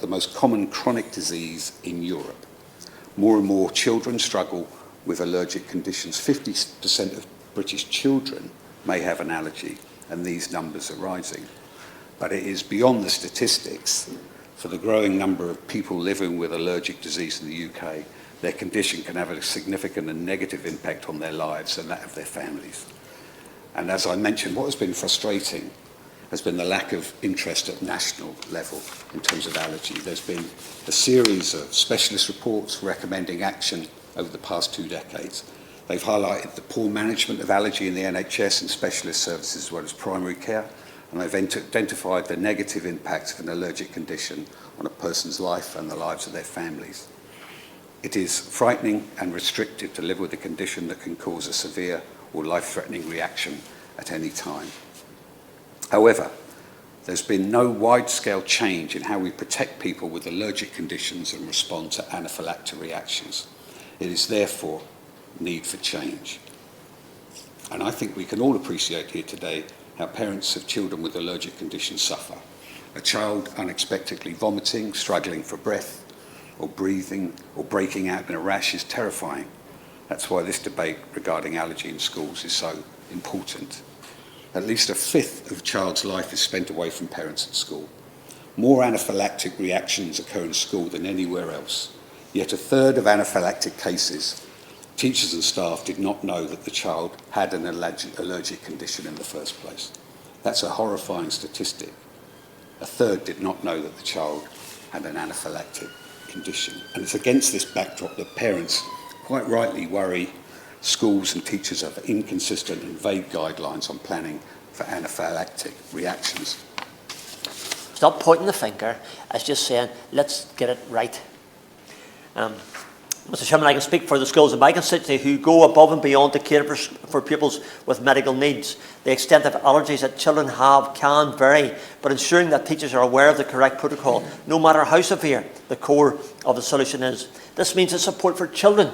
most common chronic disease in Europe. More and more children struggle with allergic conditions. 50% of British children may have an allergy, and these numbers are rising. But it is beyond the statistics. For the growing number of people living with allergic disease in the UK, their condition can have a significant and negative impact on their lives and that of their families. And as I mentioned, what has been frustrating has been the lack of interest at national level in terms of allergy. There's been a series of specialist reports recommending action over the past 2 decades. They've highlighted the poor management of allergy in the NHS and specialist services as well as primary care, and they've identified the negative impacts of an allergic condition on a person's life and the lives of their families. It is frightening and restrictive to live with a condition that can cause a severe or life-threatening reaction at any time. However, there's been no wide-scale change in how we protect people with allergic conditions and respond to anaphylactic reactions. It is therefore need for change. And I think we can all appreciate here today how parents of children with allergic conditions suffer. A child unexpectedly vomiting, struggling for breath, or breathing, or breaking out in a rash is terrifying. That's why this debate regarding allergy in schools is so important. At least 1/5 of a child's life is spent away from parents at school. More anaphylactic reactions occur in school than anywhere else. Yet 1/3 of anaphylactic cases, teachers and staff did not know that the child had an allergic condition in the first place. That's a horrifying statistic. 1/3 did not know that the child had an anaphylactic condition. And it's against this backdrop that parents quite rightly worry schools and teachers have inconsistent and vague guidelines on planning for anaphylactic reactions. It's not pointing the finger, it's just saying, let's get it right. Mr. Chairman, I can speak for the schools in my constituency who go above and beyond to care for pupils with medical needs. The extent of allergies that children have can vary, but ensuring that teachers are aware of the correct protocol, no matter how severe, the core of the solution is. This means that support for children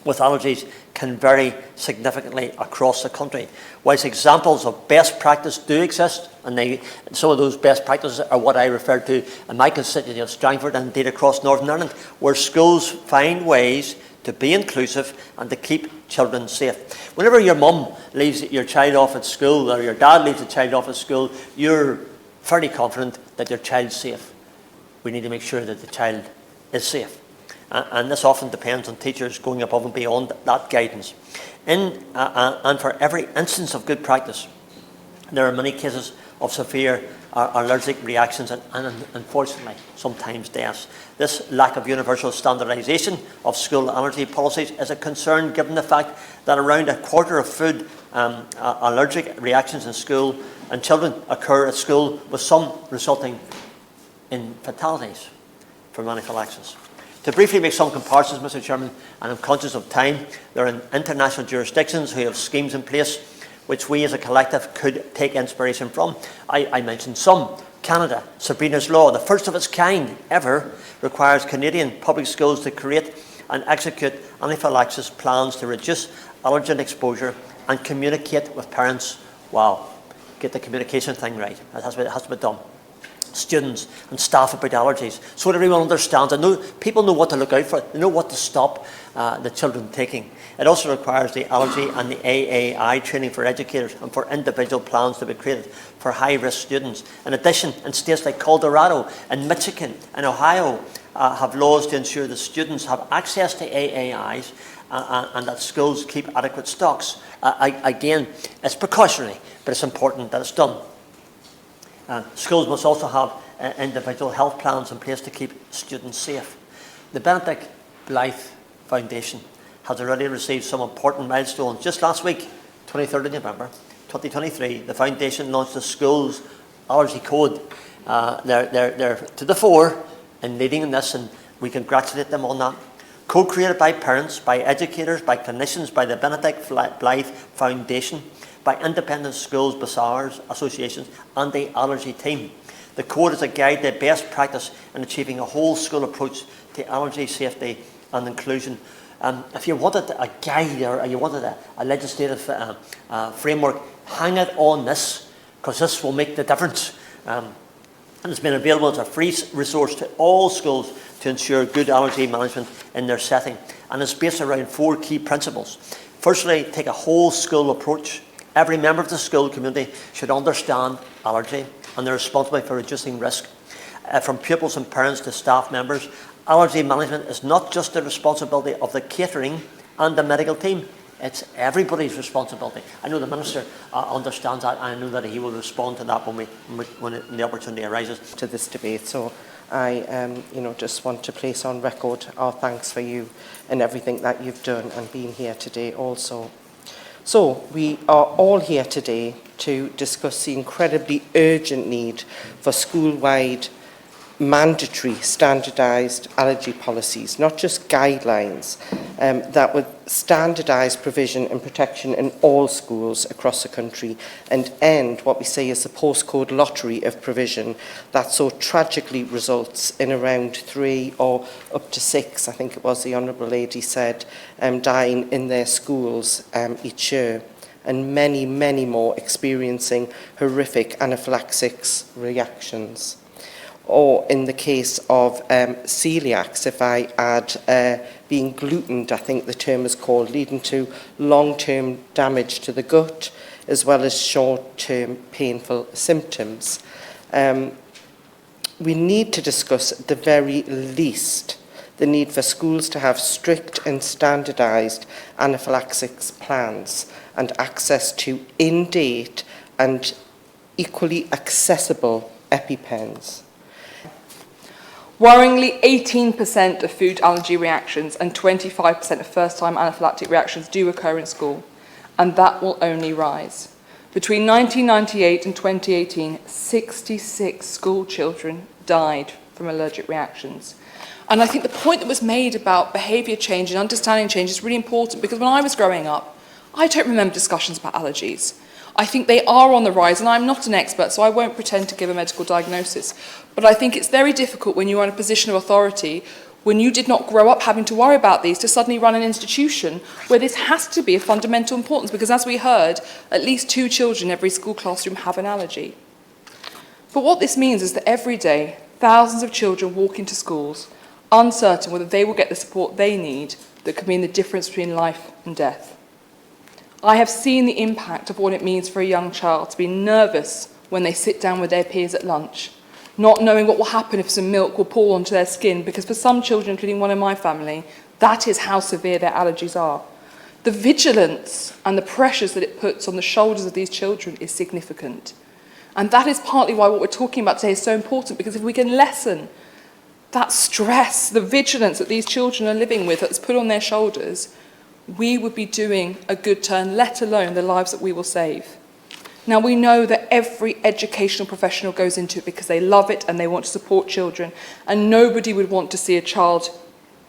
with allergies can vary significantly across the country. Whilst examples of best practice do exist, and some of those best practices are what I referred to in my constituency of Strangford and indeed across Northern Ireland, where schools find ways to be inclusive and to keep children safe. Whenever your mum leaves your child off at school, or your dad leaves a child off at school, you're fairly confident that your child's safe. We need to make sure that the child is safe. And this often depends on teachers going above and beyond that guidance. And for every instance of good practice, there are many cases of severe allergic reactions and unfortunately sometimes deaths. This lack of universal standardisation of school allergy policies is a concern given the fact that around 1/4 of food allergic reactions in school and children occur at school, with some resulting in fatalities from anaphylaxis. To briefly make some comparisons, Mr. Chairman, and I'm conscious of time, there are international jurisdictions who have schemes in place which we as a collective could take inspiration from. I mentioned some. Canada, Sabrina's Law, the first of its kind ever, requires Canadian public schools to create and execute anaphylaxis plans to reduce allergen exposure and communicate with parents. Wow, get the communication thing right. It has to be done. Students and staff about allergies, so that everyone understands and people know what to look out for, they know what to stop the children taking. It also requires the allergy and the AAI training for educators and for individual plans to be created for high-risk students. In addition, in states like Colorado and Michigan and Ohio have laws to ensure that students have access to AAIs and that schools keep adequate stocks. Again, it's precautionary, but it's important that it's done. Schools must also have individual health plans in place to keep students safe. The Benedict Blythe Foundation has already received some important milestones. Just last week, 23rd of November 2023, the Foundation launched the Schools Allergy Code. They're to the fore in leading in this, and we congratulate them on that. Co-created by parents, by educators, by clinicians, by the Benedict Blythe Foundation, by independent schools, bazaars, associations, and the allergy team. The code is a guide to best practice in achieving a whole school approach to allergy safety and inclusion. If you wanted a guide or you wanted a legislative framework, hang it on this, because this will make the difference. and it's been available as a free resource to all schools to ensure good allergy management in their setting. And it's based around 4 key principles. Firstly, take a whole school approach. Every member of the school community should understand allergy, and they're responsible for reducing risk. From pupils and parents to staff members, allergy management is not just the responsibility of the catering and the medical team, it's everybody's responsibility. I know the Minister understands that, and I know that he will respond to that when the opportunity arises. To this debate, so I just want to place on record our thanks for you and everything that you've done and been here today also. So we are all here today to discuss the incredibly urgent need for school-wide mandatory standardised allergy policies, not just guidelines, that would standardise provision and protection in all schools across the country and end what we say is the postcode lottery of provision that so tragically results in around 3 or up to 6, I think it was the Honourable Lady said, dying in their schools each year, and many, many more experiencing horrific anaphylaxis reactions. Or in the case of celiacs, if I add being glutened, I think the term is called, leading to long-term damage to the gut, as well as short-term painful symptoms. We need to discuss, at the very least, the need for schools to have strict and standardised anaphylaxis plans and access to in-date and equally accessible EpiPens. Worryingly, 18% of food allergy reactions and 25% of first-time anaphylactic reactions do occur in school, and that will only rise. Between 1998 and 2018, 66 school children died from allergic reactions. And I think the point that was made about behaviour change and understanding change is really important, because when I was growing up, I don't remember discussions about allergies. I think they are on the rise, and I'm not an expert, so I won't pretend to give a medical diagnosis. But I think it's very difficult when you're in a position of authority, when you did not grow up having to worry about these, to suddenly run an institution where this has to be of fundamental importance, because as we heard, at least 2 children in every school classroom have an allergy. But what this means is that every day, thousands of children walk into schools, uncertain whether they will get the support they need that could mean the difference between life and death. I have seen the impact of what it means for a young child to be nervous when they sit down with their peers at lunch, not knowing what will happen if some milk will pool onto their skin, because for some children, including one in my family, that is how severe their allergies are. The vigilance and the pressures that it puts on the shoulders of these children is significant. And that is partly why what we're talking about today is so important, because if we can lessen that stress, the vigilance that these children are living with that's put on their shoulders, we would be doing a good turn, let alone the lives that we will save. Now, we know that every educational professional goes into it because they love it and they want to support children, and nobody would want to see a child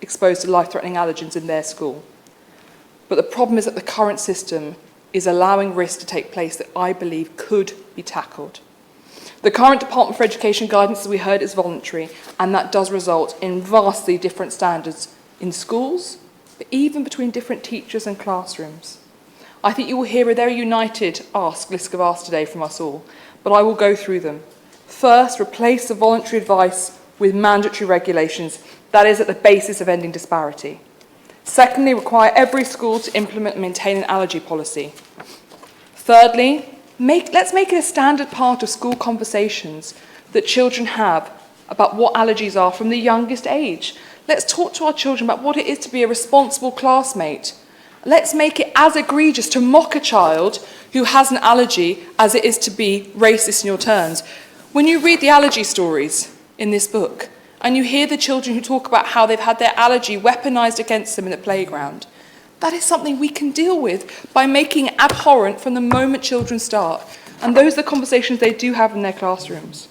exposed to life-threatening allergens in their school. But the problem is that the current system is allowing risks to take place that I believe could be tackled. The current Department for Education guidance, as we heard, is voluntary, and that does result in vastly different standards in schools, but even between different teachers and classrooms. I think you will hear a very united list of asks today from us all, but I will go through them. First, replace the voluntary advice with mandatory regulations. That is at the basis of ending disparity. Secondly, require every school to implement and maintain an allergy policy. Thirdly, let's make it a standard part of school conversations that children have about what allergies are from the youngest age. Let's talk to our children about what it is to be a responsible classmate. Let's make it as egregious to mock a child who has an allergy as it is to be racist in your terms. When you read the allergy stories in this book, and you hear the children who talk about how they've had their allergy weaponized against them in the playground, that is something we can deal with by making it abhorrent from the moment children start. And those are the conversations they do have in their classrooms.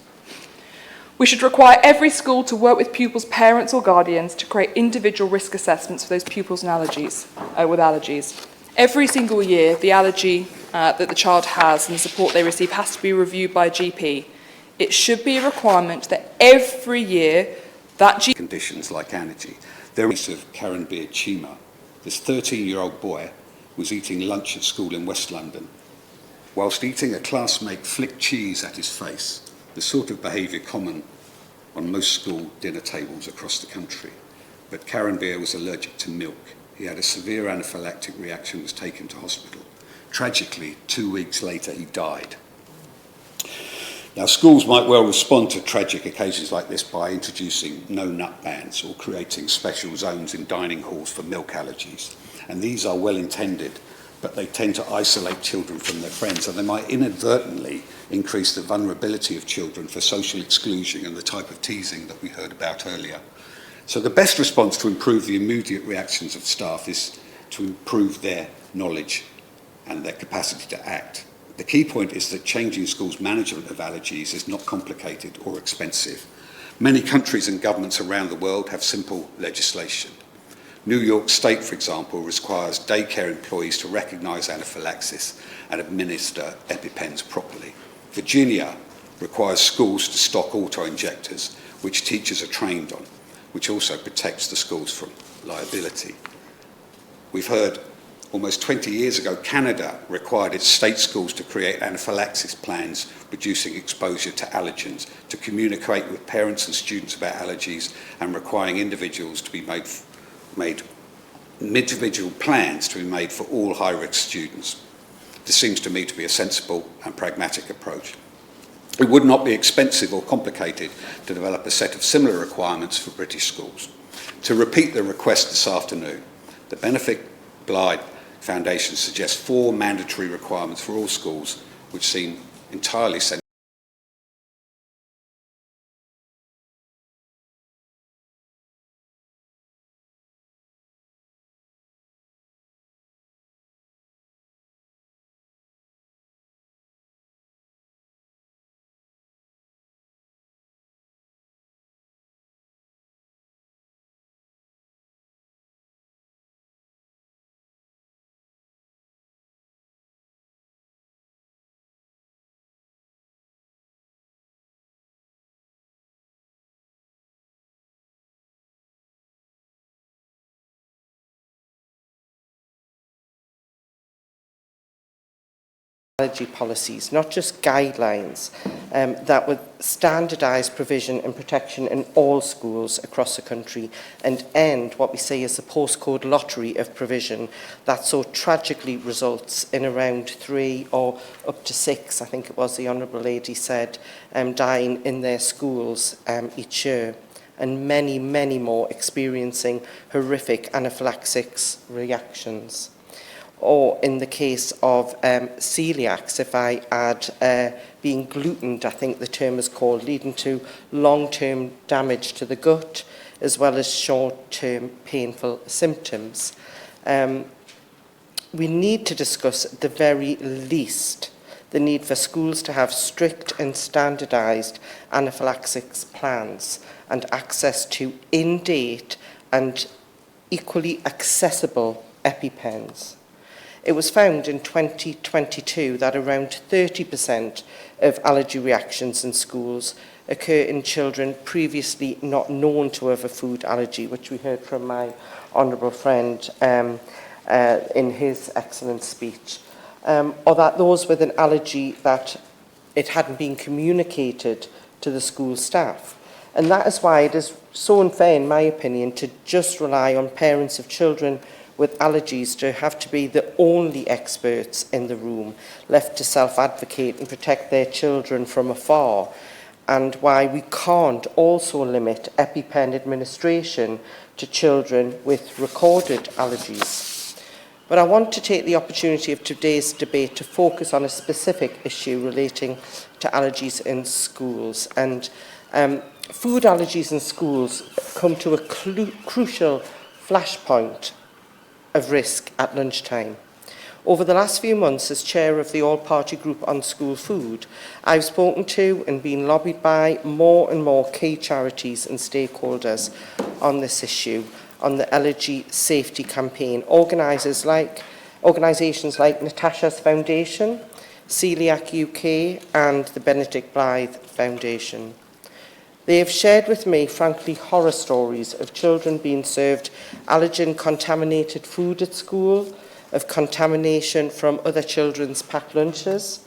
We should require every school to work with pupils' parents or guardians to create individual risk assessments for those pupils and with allergies. Every single year, the allergy that the child has and the support they receive has to be reviewed by a GP. It should be a requirement that every year that GP... Conditions like allergy. There is of Karen Beard Chima. This 13-year-old boy was eating lunch at school in West London. Whilst eating, a classmate flicked cheese at his face. the sort of behaviour common on most school dinner tables across the country. But Karanbir was allergic to milk. He had a severe anaphylactic reaction, was taken to hospital. Tragically, 2 weeks later, he died. Now, schools might well respond to tragic occasions like this by introducing no-nut bans or creating special zones in dining halls for milk allergies. And these are well intended, but they tend to isolate children from their friends, and they might inadvertently increase the vulnerability of children for social exclusion and the type of teasing that we heard about earlier. So the best response to improve the immediate reactions of staff is to improve their knowledge and their capacity to act. The key point is that changing schools' management of allergies is not complicated or expensive. Many countries and governments around the world have simple legislation. New York State, for example, requires daycare employees to recognise anaphylaxis and administer EpiPens properly. Virginia requires schools to stock auto-injectors, which teachers are trained on, which also protects the schools from liability. We've heard almost 20 years ago, Canada required its state schools to create anaphylaxis plans reducing exposure to allergens, to communicate with parents and students about allergies, and requiring individuals to be made individual plans to be made for all high-risk students. This seems to me to be a sensible and pragmatic approach. It would not be expensive or complicated to develop a set of similar requirements for British schools. To repeat the request this afternoon, the Benedict Blythe Foundation suggests 4 mandatory requirements for all schools, which seem entirely sensible. Allergy policies, not just guidelines, that would standardise provision and protection in all schools across the country and end what we say is the postcode lottery of provision that so tragically results in around 3 or up to 6, I think it was the Honourable Lady said, dying in their schools each year, and many, many more experiencing horrific anaphylaxis reactions. Or in the case of celiacs, if I add being glutened, I think the term is called, leading to long-term damage to the gut, as well as short-term painful symptoms. We need to discuss at the very least the need for schools to have strict and standardised anaphylaxis plans and access to in-date and equally accessible EpiPens. It was found in 2022 that around 30% of allergy reactions in schools occur in children previously not known to have a food allergy, which we heard from my honourable friend in his excellent speech, or that those with an allergy that it hadn't been communicated to the school staff. And that is why it is so unfair, in my opinion, to just rely on parents of children with allergies to have to be the only experts in the room, left to self-advocate and protect their children from afar, and why we can't also limit EpiPen administration to children with recorded allergies. But I want to take the opportunity of today's debate to focus on a specific issue relating to allergies in schools. And food allergies in schools come to a crucial flashpoint of risk at lunchtime. Over the last few months, as chair of the all-party group on school food, I've spoken to and been lobbied by more and more key charities and stakeholders on this issue, on the allergy safety campaign. Organisations like Natasha's Foundation, Celiac UK and the Benedict Blythe Foundation. They have shared with me, frankly, horror stories of children being served allergen-contaminated food at school, of contamination from other children's packed lunches,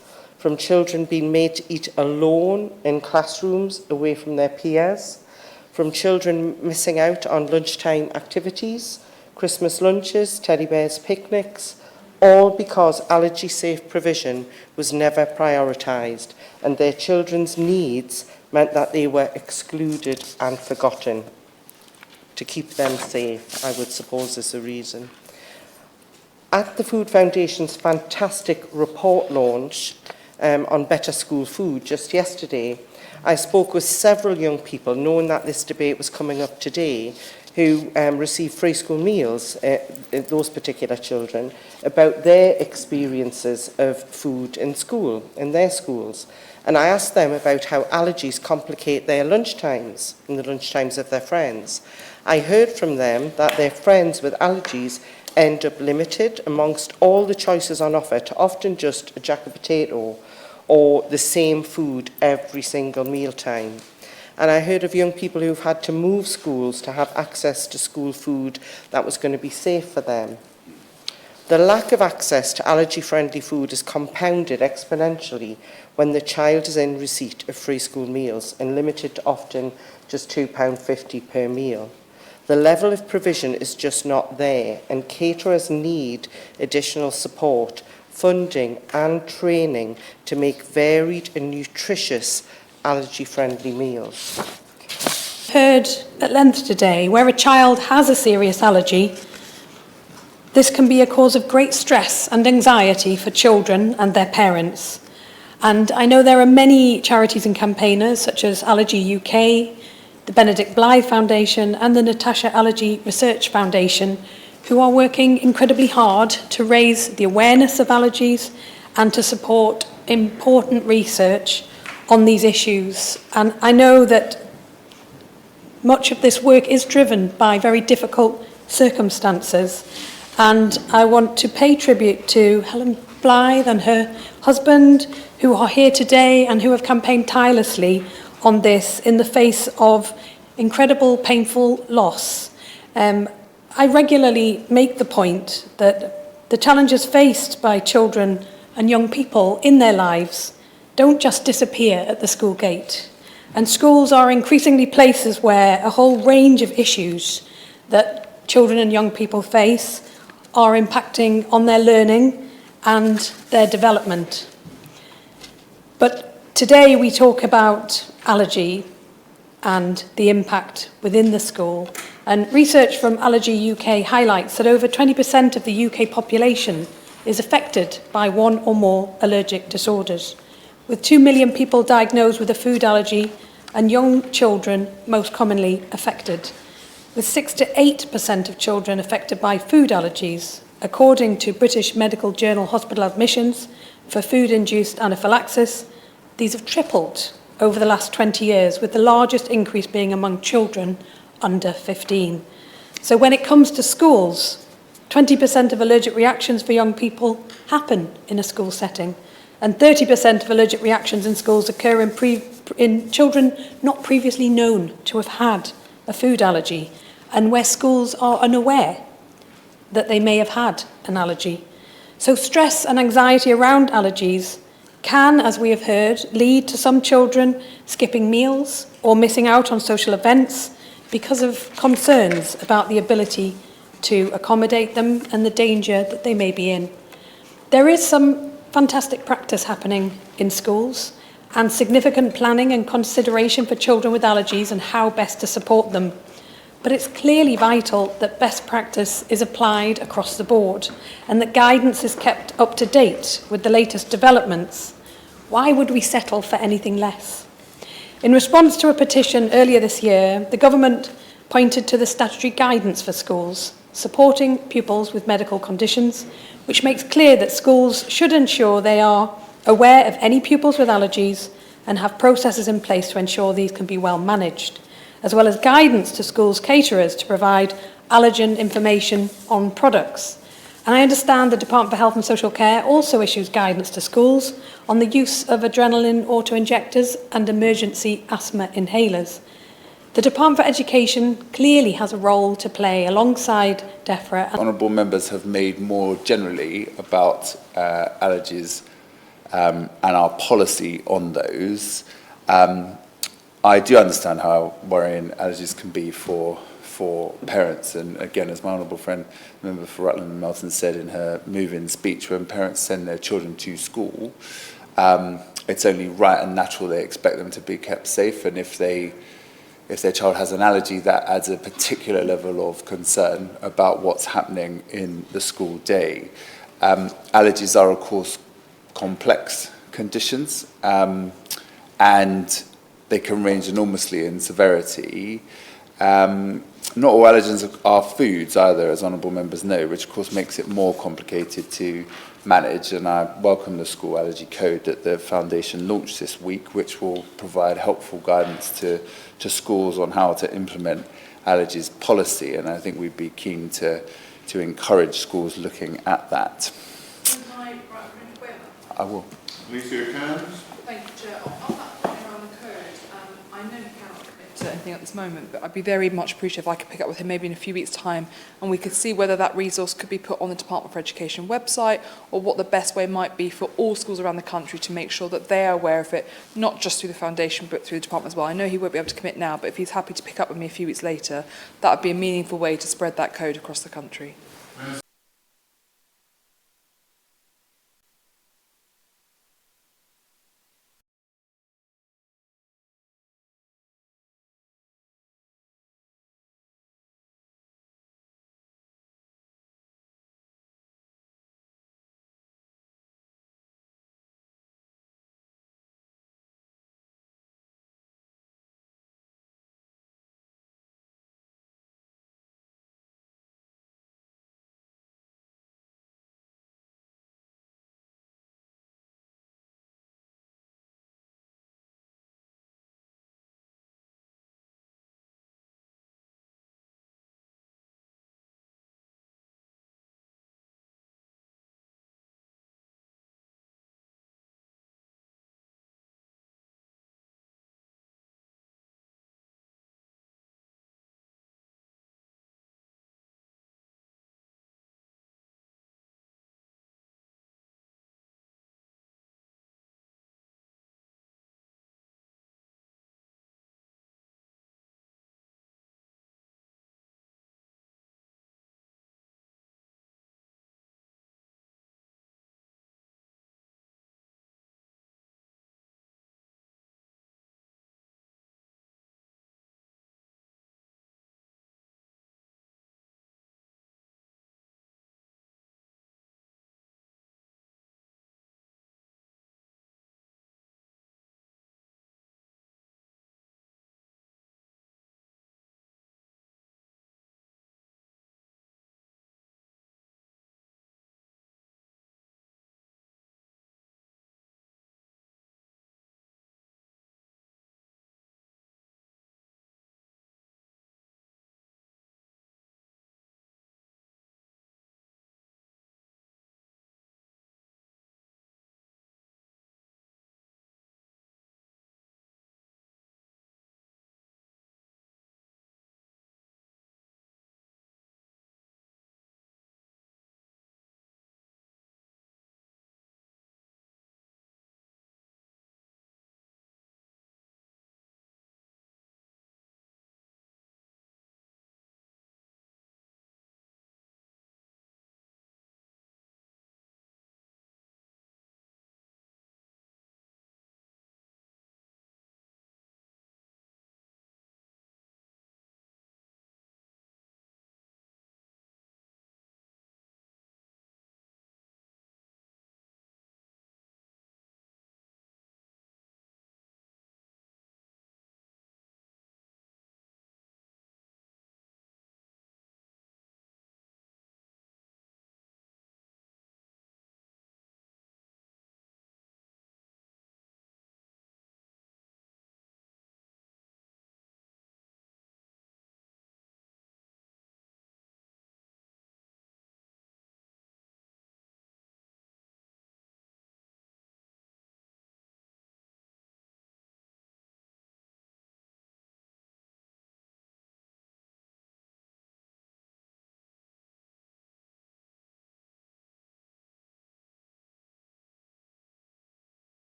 from children being made to eat alone in classrooms away from their peers, from children missing out on lunchtime activities, Christmas lunches, teddy bears picnics, all because allergy-safe provision was never prioritised and their children's needs meant that they were excluded and forgotten. To keep them safe, I would suppose, is the reason. At the Food Foundation's fantastic report launch on better school food just yesterday, I spoke with several young people, knowing that this debate was coming up today, who receive free school meals, those particular children, about their experiences of food in school, in their schools. And I asked them about how allergies complicate their lunchtimes and the lunchtimes of their friends. I heard from them that their friends with allergies end up limited amongst all the choices on offer to often just a jack of potato or the same food every single mealtime. And I heard of young people who've had to move schools to have access to school food that was going to be safe for them. The lack of access to allergy-friendly food is compounded exponentially when the child is in receipt of free school meals and limited to often just £2.50 per meal. The level of provision is just not there, and caterers need additional support, funding and training to make varied and nutritious allergy-friendly meals. Heard at length today, where a child has a serious allergy, this can be a cause of great stress and anxiety for children and their parents. And I know there are many charities and campaigners such as Allergy UK, the Benedict Blythe Foundation and the Natasha Allergy Research Foundation who are working incredibly hard to raise the awareness of allergies and to support important research on these issues. And I know that much of this work is driven by very difficult circumstances. And I want to pay tribute to Helen Blythe and her husband, who are here today and who have campaigned tirelessly on this in the face of incredible, painful loss. I regularly make the point that the challenges faced by children and young people in their lives don't just disappear at the school gate. And schools are increasingly places where a whole range of issues that children and young people face are impacting on their learning and their development. But today we talk about allergy and the impact within the school. And research from Allergy UK highlights that over 20% of the UK population is affected by one or more allergic disorders, with 2 million people diagnosed with a food allergy and young children most commonly affected, with 6 to 8% of children affected by food allergies, according to British Medical Journal hospital admissions for food-induced anaphylaxis. These have tripled over the last 20 years, with the largest increase being among children under 15. So when it comes to schools, 20% of allergic reactions for young people happen in a school setting, and 30% of allergic reactions in schools occur in children not previously known to have had a food allergy, and where schools are unaware that they may have had an allergy. So stress and anxiety around allergies can, as we have heard, lead to some children skipping meals or missing out on social events because of concerns about the ability to accommodate them and the danger that they may be in. There is some fantastic practice happening in schools and significant planning and consideration for children with allergies and how best to support them. But it's clearly vital that best practice is applied across the board and that guidance is kept up to date with the latest developments. Why would we settle for anything less? In response to a petition earlier this year, the government pointed to the statutory guidance for schools, supporting pupils with medical conditions, which makes clear that schools should ensure they are aware of any pupils with allergies and have processes in place to ensure these can be well managed, as well as guidance to schools' caterers to provide allergen information on products. And I understand the Department for Health and Social Care also issues guidance to schools on the use of adrenaline auto-injectors and emergency asthma inhalers. The Department for Education clearly has a role to play alongside DEFRA. Honourable members have made more generally about allergies and our policy on those. I do understand how worrying allergies can be for parents, and again, as my honourable friend, member for Rutland and Melton, said in her moving speech, when parents send their children to school, it's only right and natural they expect them to be kept safe, and if their child has an allergy, that adds a particular level of concern about what's happening in the school day. Allergies are, of course, complex conditions, and they can range enormously in severity. Not all allergens are foods either, as honourable members know, which of course makes it more complicated to manage, and I welcome the school allergy code that the Foundation launched this week, which will provide helpful guidance to schools on how to implement allergies policy, and I think we'd be keen to encourage schools looking at that. I will. Alicia Cairns. Thank you, Chair. On that point around the code, I know he cannot commit to anything at this moment, but I'd be very much appreciative if I could pick up with him maybe in a few weeks' time and we could see whether that resource could be put on the Department for Education website, or what the best way might be for all schools around the country to make sure that they are aware of it, not just through the Foundation but through the Department as well. I know he won't be able to commit now, but if he's happy to pick up with me a few weeks later, that would be a meaningful way to spread that code across the country.